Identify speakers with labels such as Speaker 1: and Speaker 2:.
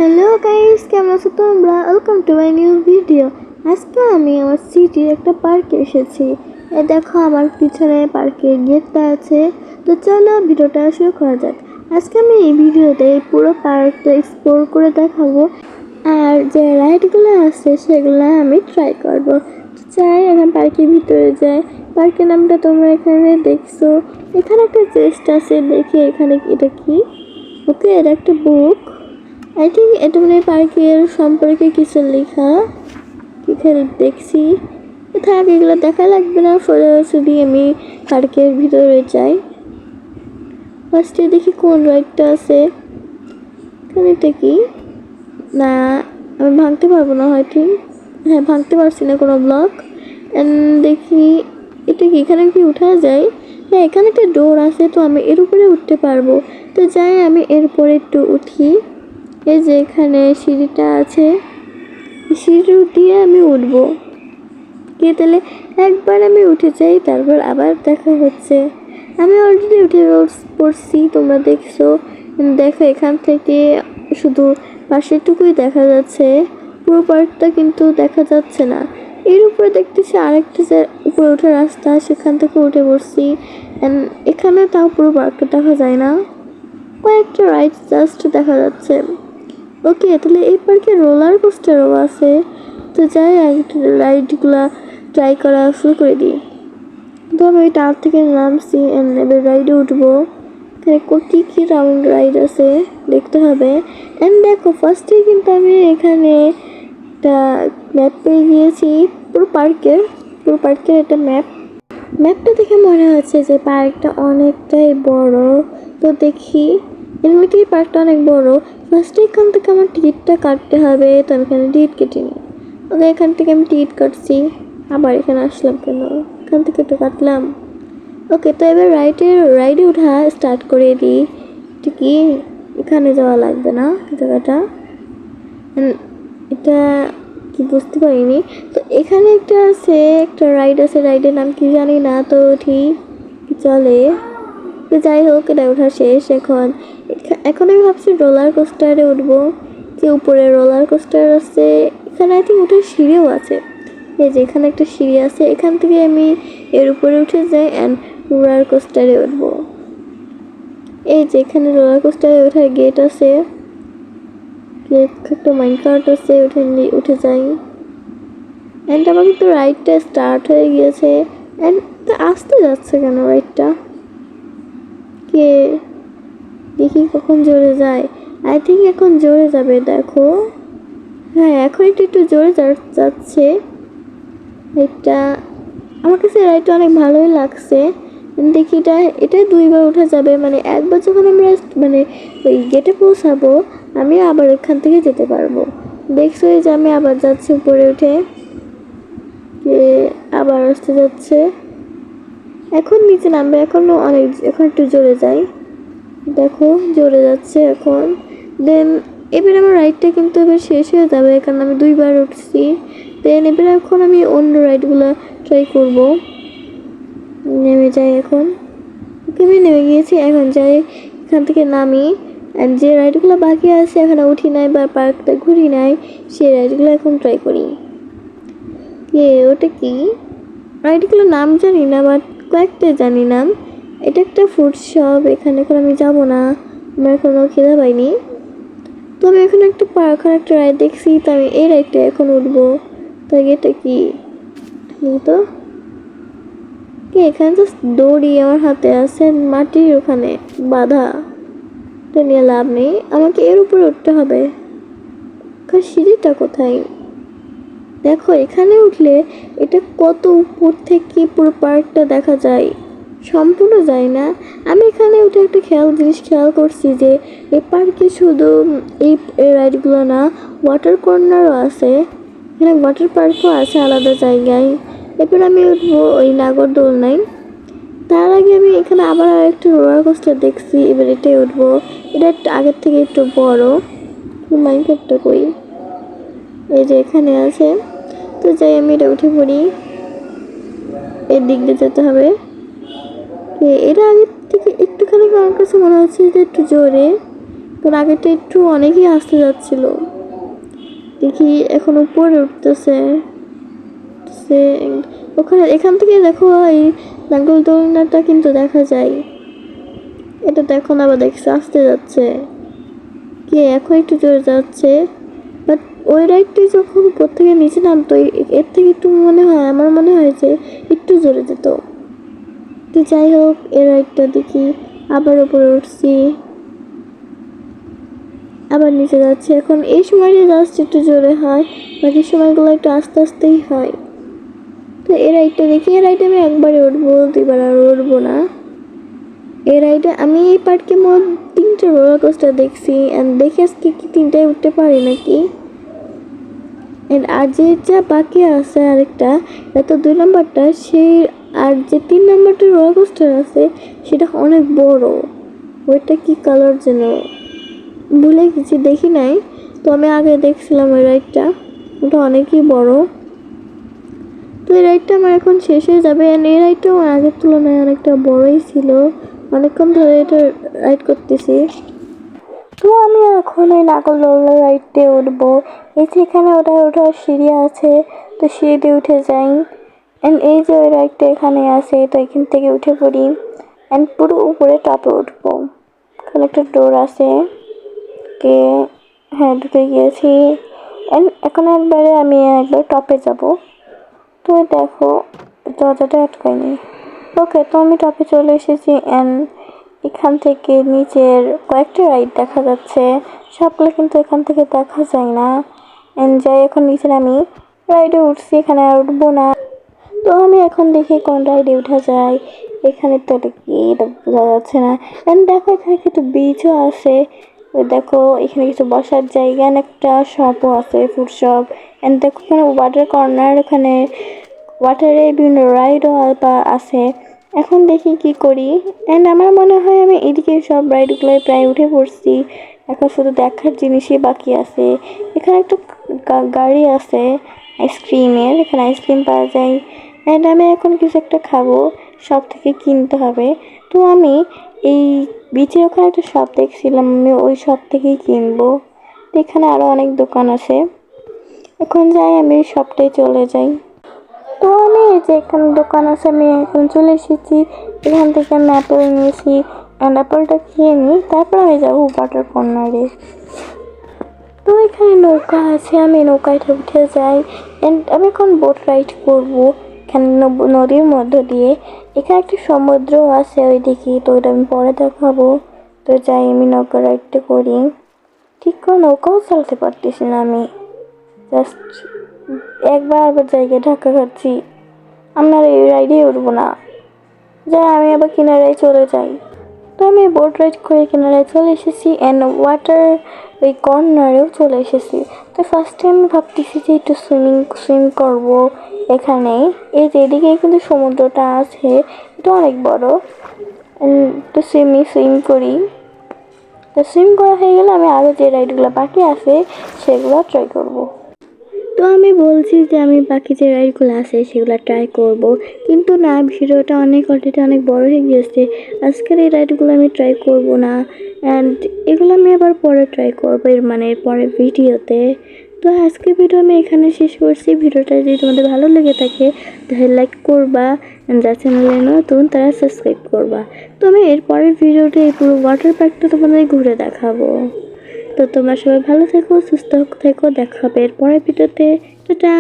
Speaker 1: Hello guys, কেমন আছো তোমরা? Welcome to my new video. আজকে আমি আমার সিটির একটা পার্কে এসেছি। দেখো আমার পিছনে পার্কের গেটটা আছে। তো চলো ভিডিওটা শুরু করা যাক। আজকে আমি এই ভিডিওতে পুরো পার্কটা এক্সপ্লোর করে দেখাবো, আর যে রাইডগুলো আছে সেগুলো আমি ট্রাই করবো। চাই এখন পার্কের ভিতরে যাই। পার্কের নামটা তোমরা এখানে দেখছো। এখানে একটা চেস্ট আছে, দেখি এখানে এটা কি। ওকে, এটা একটা বুক। আই থিঙ্ক এটা মানে পার্কের সম্পর্কে কিছু লেখা দেখছি। থাক, এগুলো দেখা লাগবে না, সোজাসুজি আমি পার্কের ভিতরে যাই। ফার্স্টে দেখি কোন রাইডটা আছে। এখানে এটা কি না, আমি ভাঙতে পারবো না হয়তো। হ্যাঁ, ভাঙতে পারছি না কোনো ব্লক। অ্যান্ড দেখি এটা কি, এখানে কি উঠা যায়? হ্যাঁ, এখানে একটা ডোর আছে, তো আমি এর উপরে উঠতে পারবো। তো যাই আমি এর উপরে একটু উঠি। এই যে এখানে সিঁড়িটা আছে, সিঁড়ি দিয়ে আমি উঠবো। কে তাহলে একবার আমি উঠে যাই, তারপর আবার দেখা হচ্ছে। আমি অলরেডি উঠে পড়ছি, তোমরা দেখছো। দেখো এখান থেকে শুধু পাশেরটুকুই দেখা যাচ্ছে, পুরো পার্কটা কিন্তু দেখা যাচ্ছে না। এর উপরে দেখতেছি আরেকটা যে উপরে ওঠার রাস্তা, সেখান থেকে উঠে পড়ছি। এখানে তাও পুরো পার্কটা দেখা যায় না, কয়েকটা রাইড জাস্ট দেখা যাচ্ছে। ওকে, তাহলে এই পার্কে রোলার কোস্টারও আছে। তো যাই রাইডগুলা ট্রাই করা শুরু করে দিই। তো আমি ওই টাওয়ার থেকে নামছি, এবার রাইডে উঠবো। এখানে কী কী রাউন্ড রাইড আছে দেখতে হবে। দেখো ফার্স্টেই কিন্তু আমি এখানে একটা ম্যাপ পেয়ে গিয়েছি পুরো পার্কের একটা ম্যাপটা দেখে মনে হচ্ছে যে পার্কটা অনেকটাই বড়। তো দেখি এমনিতেই পার্কটা অনেক বড়। ফার্স্টে এখান থেকে আমার টিকিটটা কাটতে হবে, তো আমি এখানে টিকিট কেটে নিই। ওকে, এখান থেকে আমি টিকিট কাটছি। আবার এখানে আসলাম কেন? এখান থেকে তো কাটলাম। ওকে, তো এবার রাইডে ওঠা স্টার্ট করে দিই। কি এখানে যাওয়া লাগবে না জায়গাটা, এটা কি বুঝতে পারিনি। তো এখানে একটা রাইড আছে, রাইডের নাম কি জানি না, তো ঠিক চলে। তো যাই হোক, এটা ওঠা শেষ। এখন আমি ভাবছি রোলার কোস্টারে উঠবো। যে উপরে রোলার কোস্টার আছে, এখানে আই থিঙ্ক ওঠার সিঁড়িও আছে। এই যে এখানে একটা সিঁড়ি আছে, এখান থেকে আমি এর উপরে উঠে যাই অ্যান্ড রোলার কোস্টারে উঠবো। এই যে এখানে রোলার কোস্টারে ওঠার গেট আছে, একটা মাইনকার্ট আছে, উঠে যাই। অ্যান্ড আমার কিন্তু রাইডটা স্টার্ট হয়ে গিয়েছে। অ্যান্ড আসতে যাচ্ছে কেন রাইডটা? কে দেখি কখন জোরে যায়। আই থিঙ্ক এখন জোরে যাবে, দেখো। হ্যাঁ, এখন একটু জোরে যাচ্ছে রাইডটা। আমার কাছে রাইডটা অনেক ভালোই লাগছে। দেখি এটা দুইবার ওঠা যাবে, মানে একবার যখন আমরা মানে ওই গেটে পৌঁছাবো, আমি আবার এখান থেকে যেতে পারবো। দেখছো এই যে আমি আবার যাচ্ছি উপরে উঠে, আবার আসতে যাচ্ছে। এখন নিচে নামবে, এখন একটু জোরে যাই। দেখো জোরে যাচ্ছে এখন। দেন এবার আমার রাইডটা কিন্তু এবার শেষ হয়ে যাবে, কারণ আমি দুইবার উঠছি। দেন এবার এখন আমি অন্য রাইডগুলো ট্রাই করবো। নেমে যাই এখন। আমি নেমে গিয়েছি, এখন যাই এখান থেকে নামি। আর যে রাইডগুলো বাকি আছে এখানে উঠি নাই বা পার্কটা ঘুরি নাই, সেই রাইডগুলো এখন ট্রাই করি। ওটা কি রাইডগুলো নাম জানি না, বাট কয়েকটা জানি নাম। এটা একটা ফুড শপ, এখানে এখন আমি যাবো না, আমার এখনো খিদে পাইনি। তো আমি এখন একটা রাইড দেখছি, তো আমি এই রাইডটা এখন উঠবো। তো এটা কি তো এখানে জাস্ট দড়ি আমার হাতে আছে, মাটির ওখানে বাধা। এটা নিয়ে লাভ নেই, আমাকে এর উপরে উঠতে হবে। সিঁড়িটা কোথায়? দেখো এখানে উঠলে এটা কত উপর থেকে পুরো পার্কটা দেখা যায়, সম্পূর্ণ যায় না। আমি এখানে উঠে একটা জিনিস খেয়াল করছি যে এই পার্কে শুধু এই রাইডগুলো না, ওয়াটার কর্নারও আছে। এখানে ওয়াটার পার্কও আছে আলাদা জায়গায়। এরপর আমি উঠবো ওই নাগরদোলনায়। তার আগে আমি এখানে আবার আরেকটা রোলার কোস্টার দেখছি, এবার এটাই উঠবো। এটা একটু আগের থেকে একটু বড়। মাইনকার্টটা কই? এই যে এখানে আছে। তো যাই আমি এটা উঠে পড়ি, এর দিক দিয়ে যেতে হবে। এটা আগের থেকে একটুখানি আমার কাছে মনে হচ্ছে যে একটু জোরে, তোর আগেটা একটু অনেকই আসতে যাচ্ছিল, দেখি এখন উপরে উঠতেছে। সে ওখানে এখান থেকে দেখো এই নাগরদোলনাটা কিন্তু দেখা যায়। এটা দেখো না, আবার দেখছে আসতে যাচ্ছে, কি এখন একটু জোরে যাচ্ছে। বাট ওই রাইডটি যখন উপর থেকে নিচে নামতো এর থেকে একটু মনে হয়, আমার মনে হয় যে একটু জোরে যেত। তো যাই হোক, এই রাইডটা দেখি, আবার উপরে উঠছি, আবার নিচে যাচ্ছে। এখন এই সময়টা জাস্ট একটু জোরে হয়, বাকি সময়গুলো একটু আস্তে আস্তেই হয়। তো এই রাইডটা দেখি, এই রাইডে আমি একবারে উঠবো, দুইবার আর উঠবো না। এই রাইডে আমি এই পার্কে মোট 3টে রোলার কোস্টার দেখছি, অ্যান্ড দেখে আজকে কি 3টায় উঠতে পারি নাকি। আর যে যা বাকি আছে আরেকটা, এত 2 নম্বরটা সেই, আর যে 3 নম্বরটা রোলার কোস্টার আছে সেটা অনেক বড়। ওইটা কি কালার যেন ভুলে গেছি, দেখি নাই। তো আমি আগে দেখছিলাম ওই রাইডটা, ওটা অনেকই বড়। তো এই রাইডটা আমার এখন শেষ হয়ে যাবে। এই রাইডটা আমার আগের তুলনায় অনেকটা বড়ই ছিল, অনেকক্ষণ ধরে এটা রাইড করতেছি। তো আমি এখন ওই নাগরদোলনা রাইডে উঠবো। এই যে এখানে ওঠার সিঁড়ি আছে, তো সিঁড়িতে উঠে যাই। অ্যান্ড এই যে ওই রাইডটা এখানে আছে, তো এখান থেকে উঠে পড়ি অ্যান্ড পুরো উপরে টপে উঠবো। এখানে একটা ডোর আছে, কে হ্যাঁ ঢুকে গিয়েছি। অ্যান্ড এখন একবারে আমি একবার টপে যাব। তো দেখো দরজাটা আটকায়নি। ওকে, তো আমি টপে চলে এসেছি অ্যান্ড এখান থেকে নিচের কয়েকটা রাইড দেখা যাচ্ছে, সবগুলো কিন্তু এখান থেকে দেখা যায় না। অ্যান্ড যাই এখন নিচে আমি রাইডে উঠছি, এখানে আর উঠবো না। তো আমি এখন দেখি কোন রাইডে উঠা যায়। এখানে তো এটা কি, এটা বোঝা যাচ্ছে না। অ্যান্ড দেখো এখানে কিছু বিচও আছে, ওই দেখো এখানে কিছু বসার জায়গা, একটা শপও আছে, ফুড শপ। অ্যান্ড দেখো এখানে ওয়াটার কর্নার, ওখানে ওয়াটারে বিভিন্ন রাইডও আছে। এখন দেখি কি করি। অ্যান্ড আমার মনে হয় আমি এদিকে সব রাইডগুলোয় প্রায় উঠে পড়ছি, এখন শুধু দেখার জিনিসই বাকি আছে। এখানে একটা গাড়ি আছে আইসক্রিমের, এখানে আইসক্রিম পাওয়া যায়। অ্যান্ড আমি এখন কিছু একটা খাবো, শপ থেকে কিনতে হবে। তো আমি এই বিচে ওখানে একটা শপ দেখছিলাম, আমি ওই শপ থেকেই কিনবো। এখানে আরও অনেক দোকান আছে, এখন যাই আমি শপটায় চলে যাই। তো আমি এই যে এখানে দোকান আছে, আমি এখন চলে এসেছি। এখান থেকে আমি অ্যাপেল নিয়েছি, অ্যান্ড অ্যাপেলটা খেয়ে নিই, তারপর আমি যাবো ওয়াটার কর্নারে। তো এখানে নৌকা আছে, আমি নৌকায় উঠে যাই। অ্যান্ড আমি এখন বোট রাইড করবো এখানে নদীর মধ্য দিয়ে। এখানে একটা সমুদ্র আছে ওই দিকে, তো ওইটা আমি পরে দেখাবো। তো যাই আমি নৌকা রাইডটা করি। ঠিক করে নৌকাও চালাতে পারতেছি না আমি, জাস্ট একবার আবার জায়গায় ধাক্কা খাচ্ছি। আপনার এই রাইডে উঠবো না, যাই আমি আবার কিনারায় চলে যাই। তো আমি বোট রাইড করে কিনারায় চলে এসেছি, অ্যান্ড ওয়াটার ওই কর্নারেও চলে এসেছি। তো ফার্স্টে আমি ভাবতেছি যে একটু সুইম করবো এখানে। এই যে এদিকে কিন্তু সমুদ্রটা আছে, এটা অনেক বড়। তো সুইম করি। তো সুইম করা হয়ে গেলে আমি আরও যে রাইডগুলো বাকি আছে সেগুলো ট্রাই করবো। তো আমি বলছি যে আমি বাকি যে রাইডগুলো আছে সেগুলো ট্রাই করব, কিন্তু না, ভিডিওটা অলরেডি অনেক বড় হয়ে গিয়েছে। আজকের এই রাইডগুলো আমি ট্রাই করব না, অ্যান্ড এগুলো আমি আবার পরে ট্রাই করবো, পরের ভিডিওতে। তো আজকের ভিডিও আমি এখানে শেষ করছি। ভিডিওটা যদি তোমাদের ভালো লেগে থাকে তাহলে লাইক করবা, যারা চ্যানেলে নতুন তারা সাবস্ক্রাইব করবা। তো আমি এরপরের ভিডিওতে এই পুরো ওয়াটার পার্কটা তোমাদের ঘুরে দেখাবো। তো তোমরা সবাই ভালো থেকো, সুস্থ থেকো, দেখা হবে এর পরের ভিডিওতে। টাটা।